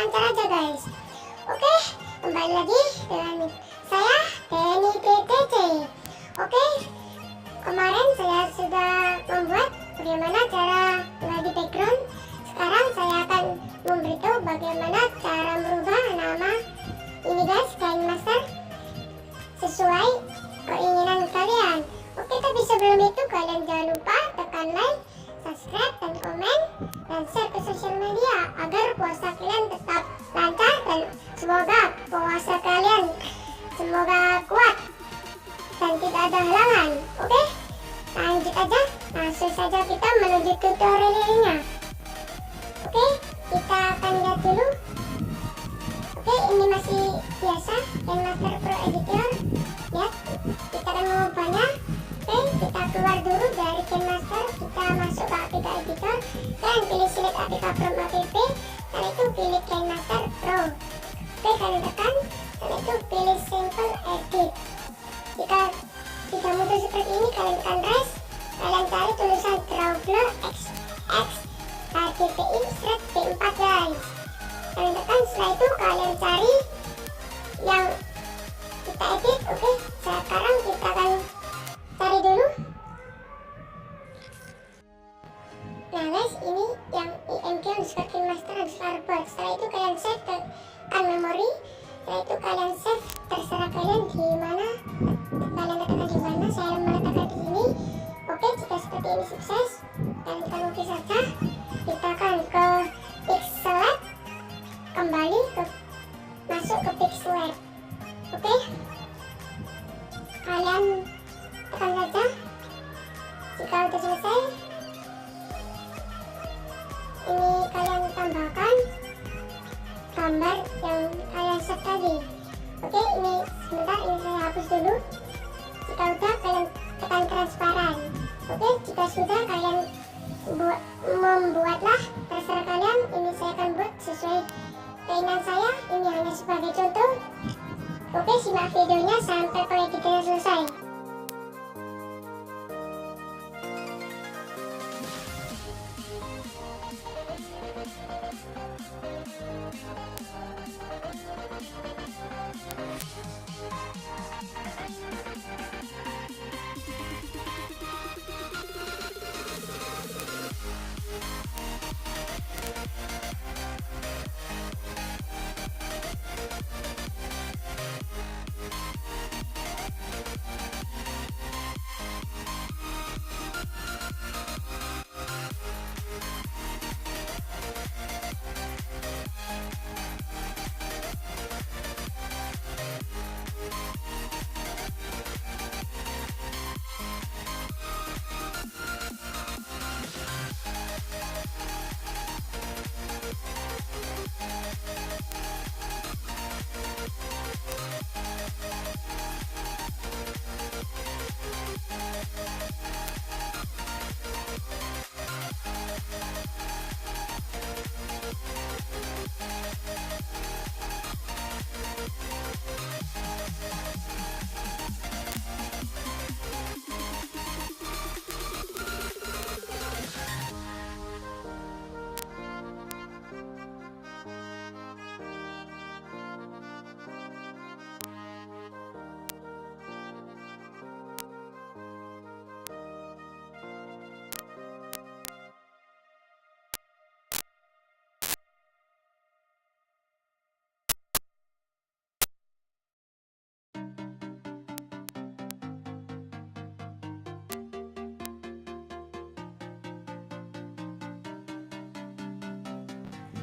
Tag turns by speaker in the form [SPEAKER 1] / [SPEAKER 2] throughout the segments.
[SPEAKER 1] lancar aja guys. Oke, kembali lagi dengan saya DTC. Oke, kemarin saya sudah membuat bagaimana cara mengganti background. Sekarang saya akan memberitahu bagaimana cara merubah nama ini guys, kinemaster, sesuai keinginan kalian. Oke, tapi sebelum itu kalian jangan lupa tekan like, subscribe, dan komen, dan share ke sosial media agar puasa kalian tetap lancar dan semoga puasa kalian semoga kuat dan tidak ada halangan. Oke, lanjut aja, langsung saja kita menuju tutorialnya. Oke, kita akan lihat dulu. Oke, ini masih biasa kinemaster pro editor. Lihat, kita akan mengubahnya. Oke, kita keluar dulu dari kinemaster, kita masuk ke aplikasi editor dan pilih select aplikasi from app. Setelah itu pilih kinemaster pro. Oke, kalian tekan. Setelah itu pilih simple edit. Jika tidak mudah seperti ini, kalian tekan rest. Kalian cari tulisan Traveler XX HDPI Shred B4 guys. Kalian tekan, setelah itu kalian cari yang kita edit. Oke, sekarang kita akan cari dulu. Nah guys, ini yang img underscore kinemaster underscore buat. Setelah itu kalian save ke memori. Setelah itu kalian save, terserah kalian di mana. Kalian letakkan di mana. Saya meletakkan di sini. Oke, jika seperti ini sukses, kalian tekan oke saja. Kita akan ke pixel lab, kembali ke masuk ke pixel lab. Oke, kalian tekan saja. Jika sudah selesai, ini kalian tambahkan gambar yang kalian set tadi. Oke, ini sebentar, ini saya hapus dulu. Jika sudah, kalian tekan transparan. Oke, jika sudah, kalian membuatlah, terserah kalian. Ini saya akan buat sesuai keinginan saya. Ini hanya sebagai contoh. Oke, simak videonya sampai pengeditannya selesai.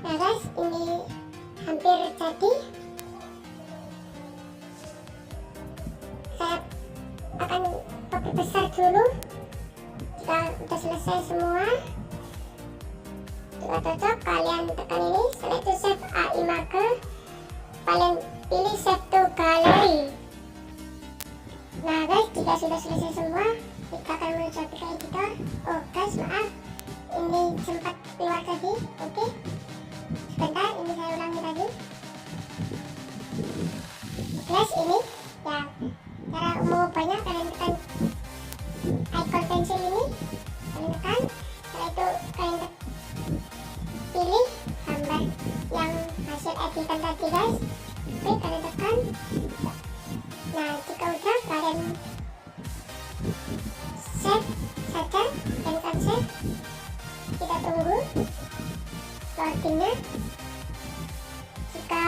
[SPEAKER 1] Nah guys, ini hampir jadi. Saya akan perbesar dulu. Jika sudah selesai semua, jika cocok, kalian tekan ini. Setelah itu save AI marker, kalian pilih save to gallery. Nah guys, jika sudah selesai semua, kita akan menuju aplikasi editor. Oh guys, maaf, ini sempat keluar tadi. Oke, sebentar, ini saya ulangi lagi. Guys, ini ya cara mengubahnya. Kalian tekan icon pensil ini, kalian tekan. Setelah itu kalian pilih gambar yang hasil editan tadi guys. Oke, kalian tekan. Nah, jika udah kalian save saja, tekan save. Kita tunggu loadingnya. Jika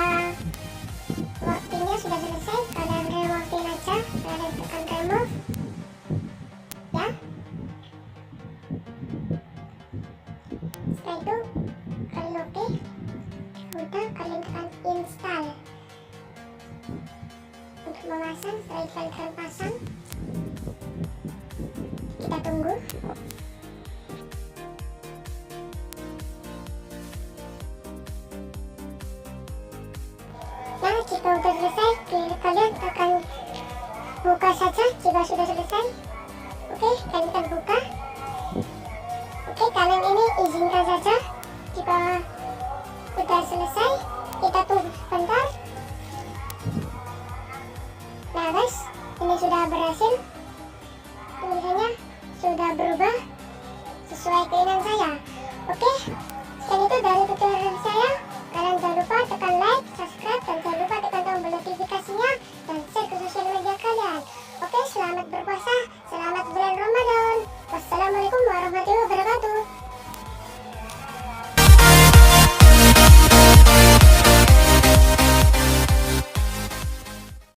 [SPEAKER 1] loadingnya sudah selesai, kalian remove aja, kalian tekan remove ya. Setelah itu kalian oke, udah kalian tekan install untuk memasang. Setelah itu kalian pasang, kita tunggu. Nah, jika sudah selesai, kalian akan buka saja jika sudah selesai. Oke, kalian akan buka. Oke, kalian ini izinkan saja. Jika sudah selesai, kita tunggu sebentar. Nah guys, ini sudah berhasil. Tulisannya sudah berubah sesuai keinginan saya. Oke, sekian itu dari tutorial saya. Kalian jangan lupa tekan like, subscribe, dan jangan lupa tekan tombol notifikasinya dan share ke sosial media kalian. Oke, selamat berpuasa, selamat bulan Ramadan. Wassalamualaikum warahmatullahi wabarakatuh.